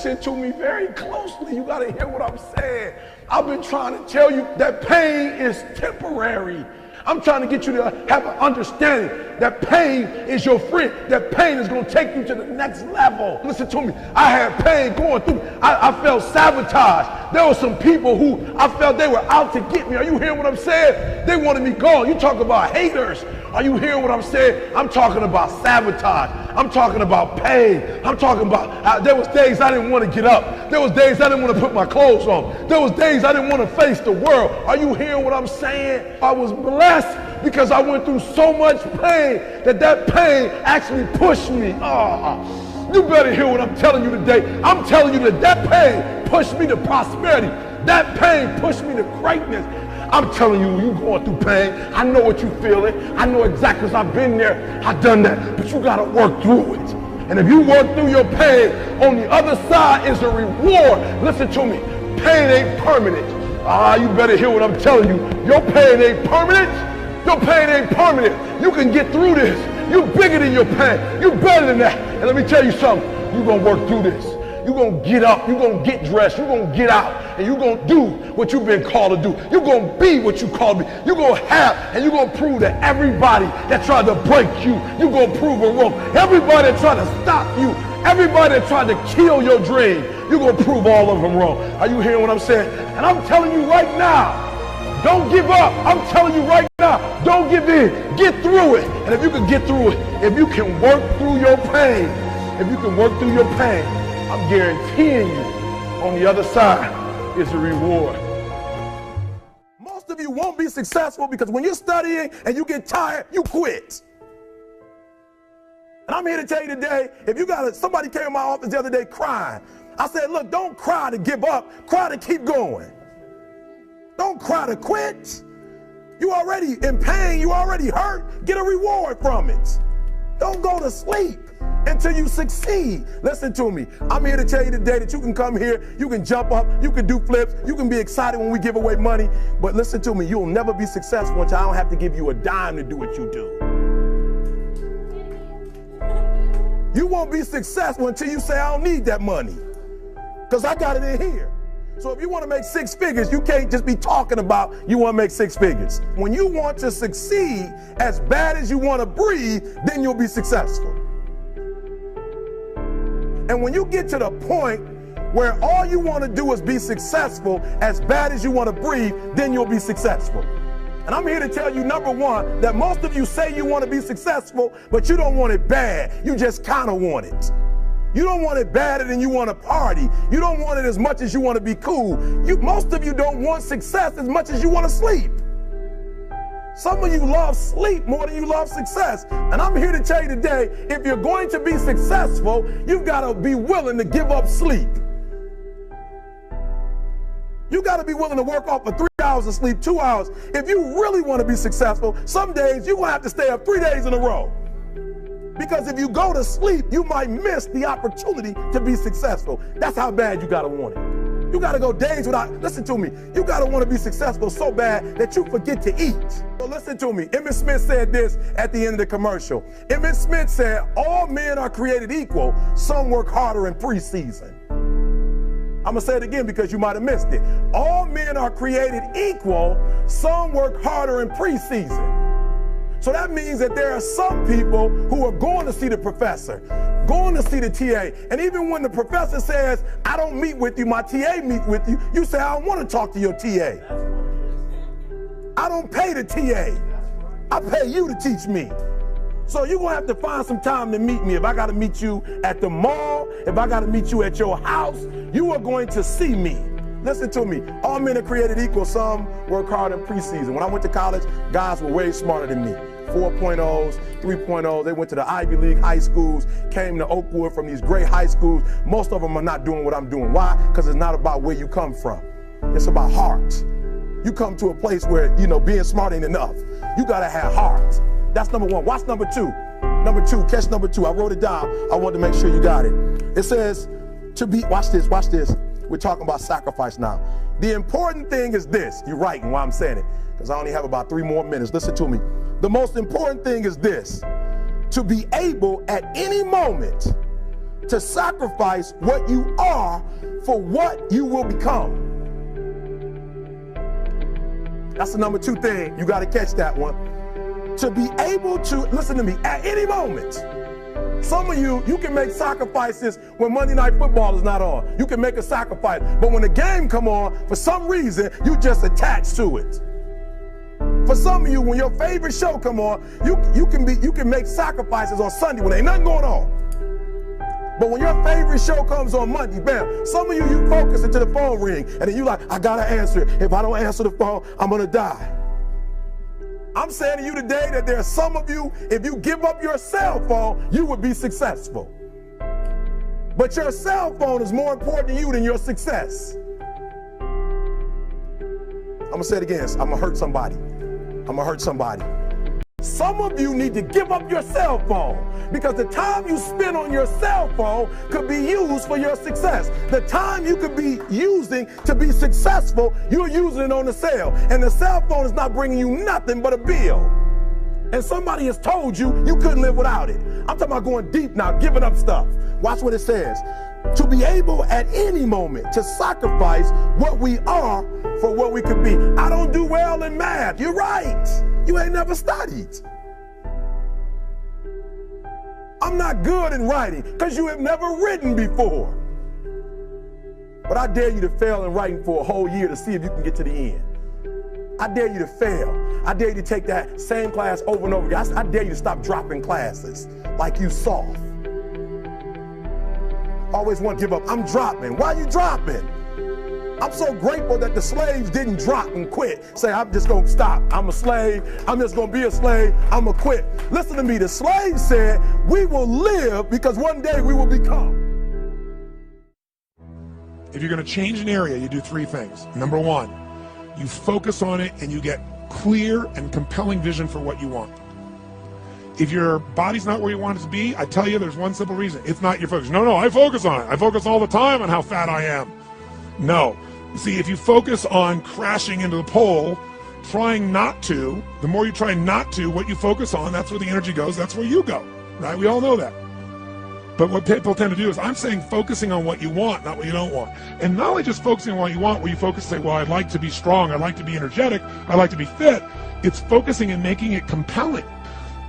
listen to me very closely. You gotta hear what I'm saying. I've been trying to tell you that pain is temporary. I'm trying to get you to have an understanding that pain is your friend. That pain is going to take you to the next level. Listen to me. I had pain going through. I felt sabotaged. There were some people who I felt they were out to get me. Are you hearing what I'm saying? They wanted me gone. You talk about haters. Are you hearing what I'm saying? I'm talking about sabotage. I'm talking about pain. I'm talking about there was days I didn't want to get up. There was days I didn't want to put my clothes on. There was days I didn't want to face the world. Are you hearing what I'm saying? I was blessed because I went through so much pain that pain actually pushed me. You better hear what I'm telling you today. I'm telling you that pain pushed me to prosperity. That pain pushed me to greatness. I'm telling you, you going through pain. I know what you're feeling. I know exactly because I've been there. I've done that. But you got to work through it. And if you work through your pain, on the other side is a reward. Listen to me. Pain ain't permanent. You better hear what I'm telling you. Your pain ain't permanent. Your pain ain't permanent. You can get through this. You're bigger than your pain. You're better than that. And let me tell you something. You're going to work through this. You're going to get up. You're going to get dressed. You're going to get out. And you're going to do what you've been called to do. You're going to be what you called to be. You're going to have, and you're going to prove that everybody that tried to break you, you're going to prove them wrong. Everybody that tried to stop you, everybody that tried to kill your dream, you're going to prove all of them wrong. Are you hearing what I'm saying? And I'm telling you right now, don't give up. I'm telling you right now, don't give in. Get through it. And if you can get through it, if you can work through your pain, I'm guaranteeing you on the other side is a reward. Most of you won't be successful because when you're studying and you get tired, you quit. And I'm here to tell you today, if you somebody came in my office the other day crying. I said, look, don't cry to give up, cry to keep going. Don't cry to quit. You already in pain, you already hurt, get a reward from it. Don't go to sleep until you succeed. Listen to me. I'm here to tell you today that you can come here, you can jump up, you can do flips, you can be excited when we give away money. But listen to me, you'll never be successful until I don't have to give you a dime to do what you do. You won't be successful until you say, I don't need that money, because I got it in here. So if you want to make 6 figures, you can't just be talking about you want to make 6 figures. When you want to succeed as bad as you want to breathe, then you'll be successful. And when you get to the point where all you want to do is be successful as bad as you want to breathe, then you'll be successful. And I'm here to tell you, number one, that most of you say you want to be successful, but you don't want it bad. You just kind of want it. You don't want it badder than you want to party. You don't want it as much as you want to be cool. Most of you don't want success as much as you want to sleep. Some of you love sleep more than you love success. And I'm here to tell you today, if you're going to be successful, you've got to be willing to give up sleep. You got to be willing to work off for 3 hours of sleep, 2 hours. If you really want to be successful, some days you're going to have to stay up 3 days in a row. Because if you go to sleep, you might miss the opportunity to be successful. That's how bad you got to want it. You got to go days without, listen to me, you got to want to be successful so bad that you forget to eat. So listen to me. Emmitt Smith said this at the end of the commercial. Emmitt Smith said, all men are created equal. Some work harder in preseason. I'm going to say it again because you might have missed it. All men are created equal. Some work harder in preseason. So that means that there are some people who are going to see the professor, going to see the TA. And even when the professor says, I don't meet with you, my TA meets with you, you say, I don't want to talk to your TA. I don't pay the TA. I pay you to teach me. So you're going to have to find some time to meet me. If I got to meet you at the mall, if I got to meet you at your house, you are going to see me. Listen to me. All men are created equal. Some work hard in preseason. When I went to college, guys were way smarter than me. 4.0s, 3.0s. They went to the Ivy League high schools, came to Oakwood from these great high schools. Most of them are not doing what I'm doing. Why? Because it's not about where you come from. It's about heart. You come to a place where, being smart ain't enough. You got to have heart. That's number one. Watch number two. Number two, catch number two. I wrote it down. I wanted to make sure you got it. It says to be, watch this. We're talking about sacrifice now. The important thing is this. You're writing while I'm saying it, because I only have about 3 more minutes. Listen to me. The most important thing is this: to be able at any moment to sacrifice what you are for what you will become. That's the number 2 thing. You got to catch that one. To be able to, listen to me, at any moment. Some of you can make sacrifices when Monday Night Football is not on. You can make a sacrifice. But when the game come on, for some reason, you just attach to it. For some of you, when your favorite show come on, you can make sacrifices on Sunday when ain't nothing going on. But when your favorite show comes on Monday, bam, some of you focus until the phone ring, and then you like, I gotta answer it. If I don't answer the phone, I'm gonna die. I'm saying to you today that there are some of you, if you give up your cell phone, you would be successful. But your cell phone is more important to you than your success. I'm gonna say it again. I'm gonna hurt somebody. I'm gonna hurt somebody. Some of you need to give up your cell phone because the time you spend on your cell phone could be used for your success. The time you could be using to be successful, you're using it on the cell. And the cell phone is not bringing you nothing but a bill. And somebody has told you you couldn't live without it. I'm talking about going deep now, giving up stuff. Watch what it says. To be able at any moment to sacrifice what we are for what we could be. I don't do well in math. You're right. You ain't never studied. I'm not good in writing because you have never written before. But I dare you to fail in writing for a whole year to see if you can get to the end. I dare you to fail. I dare you to take that same class over and over again. I dare you to stop dropping classes like you soft. Always want to give up. I'm dropping. Why are you dropping? I'm so grateful that the slaves didn't drop and quit. Say, I'm just going to stop. I'm a slave. I'm just going to be a slave. I'm going to quit. Listen to me. The slaves said, we will live because one day we will become. If you're going to change an area, you do 3 things. Number 1, you focus on it and you get clear and compelling vision for what you want. If your body's not where you want it to be, I tell you there's one simple reason. It's not your focus. No, I focus on it. I focus all the time on how fat I am. No. See, if you focus on crashing into the pole, trying not to, the more you try not to, what you focus on, that's where the energy goes, that's where you go, right? We all know that. But what people tend to do is, I'm saying focusing on what you want, not what you don't want. And not only just focusing on what you want, where you focus and say, well, I'd like to be strong, I'd like to be energetic, I'd like to be fit. It's focusing and making it compelling.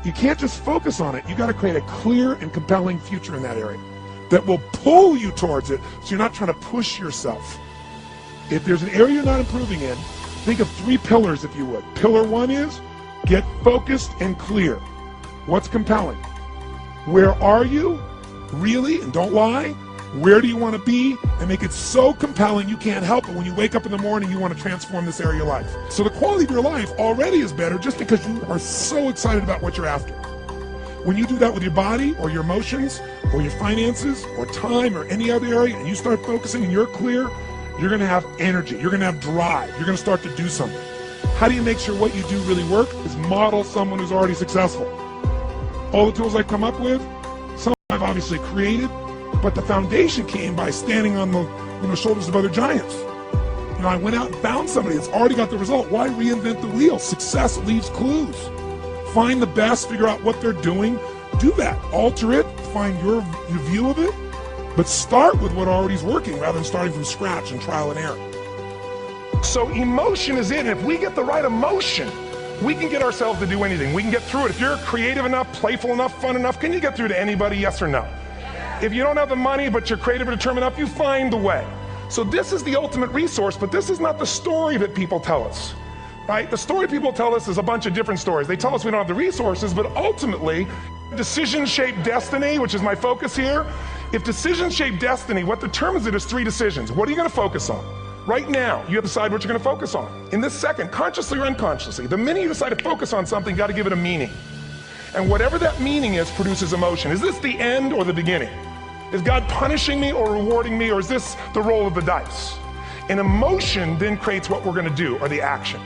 You can't just focus on it. You got to create a clear and compelling future in that area that will pull you towards it, so you're not trying to push yourself. If there's an area you're not improving in, think of 3 pillars, if you would. Pillar 1 is get focused and clear. What's compelling? Where are you? Really? And don't lie. Where do you want to be? And make it so compelling you can't help it. When you wake up in the morning, you want to transform this area of your life. So the quality of your life already is better just because you are so excited about what you're after. When you do that with your body or your emotions or your finances or time or any other area, and you start focusing and you're clear, you're going to have energy. You're going to have drive. You're going to start to do something. How do you make sure what you do really work? Is model someone who's already successful. All the tools I come up with, some I've obviously created, but the foundation came by standing on the shoulders of other giants. I went out and found somebody that's already got the result. Why reinvent the wheel? Success leaves clues. Find the best, figure out what they're doing, do that. Alter it, find your view of it, but start with what already is working rather than starting from scratch and trial and error. So emotion is it. If we get the right emotion, we can get ourselves to do anything. We can get through it. If you're creative enough, playful enough, fun enough, can you get through to anybody, yes or no? If you don't have the money, but you're creative and determined enough, you find the way. So this is the ultimate resource, but this is not the story that people tell us, right? The story people tell us is a bunch of different stories. They tell us we don't have the resources, but ultimately, decisions shape destiny, which is my focus here. If decisions shape destiny, what determines it is 3 decisions. What are you going to focus on? Right now, you have to decide what you're going to focus on. In this second, consciously or unconsciously, the minute you decide to focus on something, you got to give it a meaning. And whatever that meaning is produces emotion. Is this the end or the beginning? Is God punishing me or rewarding me, or is this the roll of the dice? And emotion then creates what we're going to do, or the action.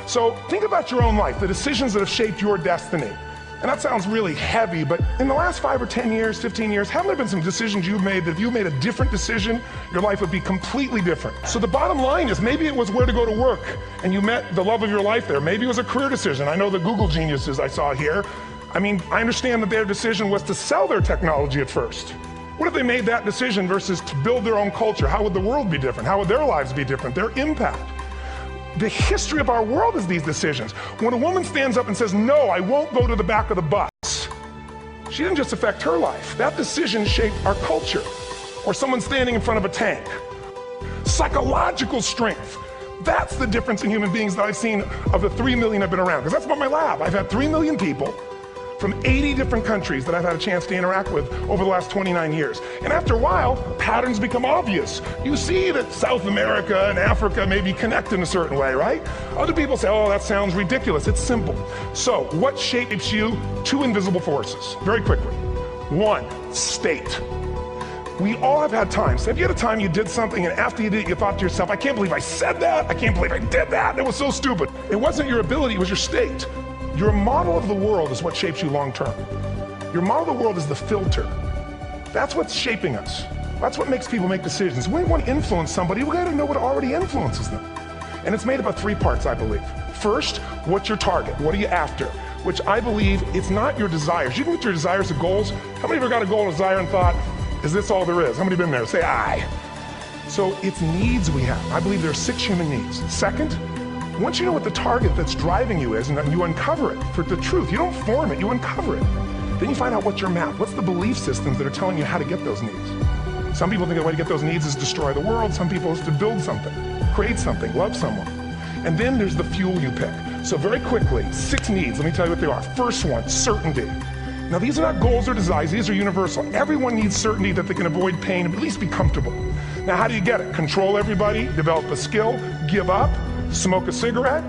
So think about your own life, the decisions that have shaped your destiny. And that sounds really heavy, but in the last 5 or 10 years, 15 years, haven't there been some decisions you've made that if you made a different decision, your life would be completely different? So the bottom line is, maybe it was where to go to work and you met the love of your life there. Maybe it was a career decision. I know the Google geniuses I saw here. I mean, I understand that their decision was to sell their technology at first. What if they made that decision versus to build their own culture? How would the world be different? How would their lives be different? Their impact. The history of our world is these decisions. When a woman stands up and says, no, I won't go to the back of the bus, she didn't just affect her life. That decision shaped our culture. Or someone standing in front of a tank. Psychological strength. That's the difference in human beings that I've seen of the 3 million I've been around. Because that's about my lab. I've had 3 million people from 80 different countries that I've had a chance to interact with over the last 29 years. And after a while, patterns become obvious. You see that South America and Africa maybe connect in a certain way, right? Other people say, oh, that sounds ridiculous. It's simple. So what shapes you? 2 invisible forces, very quickly. 1, state. We all have had times. Have you had a time you did something and after you did it, you thought to yourself, I can't believe I said that. I can't believe I did that. It was so stupid. It wasn't your ability, it was your state. Your model of the world is what shapes you long term. Your model of the world is the filter. That's what's shaping us. That's what makes people make decisions. When we want to influence somebody, we got to know what already influences them. And it's made up of 3 parts, I believe. First, what's your target? What are you after? Which I believe it's not your desires. You can get your desires to goals. How many of you ever got a goal, desire, and thought, is this all there is? How many been there? Say aye. So it's needs we have. I believe there are 6 human needs. Second, once you know what the target that's driving you is, and you uncover it for the truth, you don't form it, you uncover it. Then you find out what's your map, what's the belief systems that are telling you how to get those needs. Some people think the way to get those needs is destroy the world, some people is to build something, create something, love someone. And then there's the fuel you pick. So very quickly, 6 needs, let me tell you what they are. First one, certainty. Now these are not goals or desires, these are universal. Everyone needs certainty that they can avoid pain and at least be comfortable. Now how do you get it? Control everybody, develop a skill, give up, smoke a cigarette?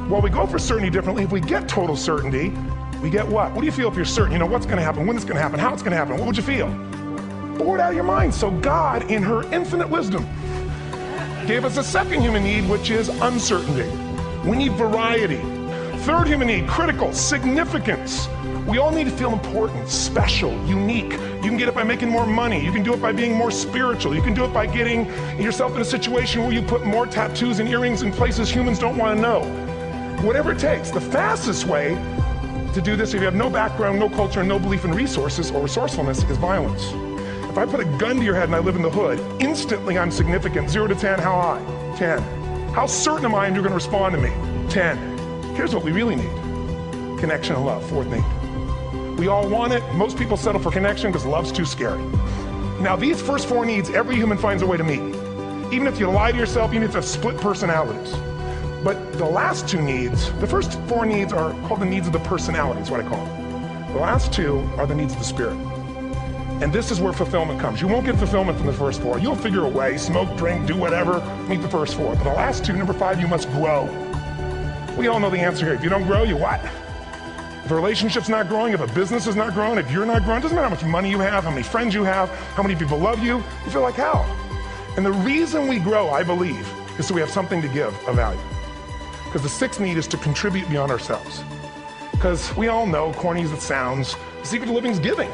Well, we go for certainty differently. If we get total certainty, we get what? What do you feel if you're certain? You know what's going to happen, when it's going to happen, how it's going to happen. What would you feel? Bored out of your mind. So God, in her infinite wisdom, gave us a second human need, which is uncertainty. We need variety. Third human need, critical, significance. We all need to feel important, special, unique. You can get it by making more money. You can do it by being more spiritual. You can do it by getting yourself in a situation where you put more tattoos and earrings in places humans don't want to know. Whatever it takes. The fastest way to do this, if you have no background, no culture, and no belief in resources or resourcefulness, is violence. If I put a gun to your head and I live in the hood, instantly I'm significant. 0 to 10, how high? 10. How certain am I you're going to respond to me? 10. Here's what we really need. Connection and love, 4th need. We all want it. Most people settle for connection because love's too scary. Now these first 4 needs, every human finds a way to meet. Even if you lie to yourself, even if you have split personalities. But the last 2 needs, the first 4 needs are called the needs of the personality, is what I call them. The last 2 are the needs of the spirit. And this is where fulfillment comes. You won't get fulfillment from the first 4. You'll figure a way, smoke, drink, do whatever, meet the first 4. But the last 2, number 5, you must grow. We all know the answer here. If you don't grow, you what? If a relationship's not growing, if a business is not growing, if you're not growing, it doesn't matter how much money you have, how many friends you have, how many people love you, you feel like hell. And the reason we grow, I believe, is so we have something to give of value. Because the 6th need is to contribute beyond ourselves. Because we all know, corny as it sounds, the secret of living is giving.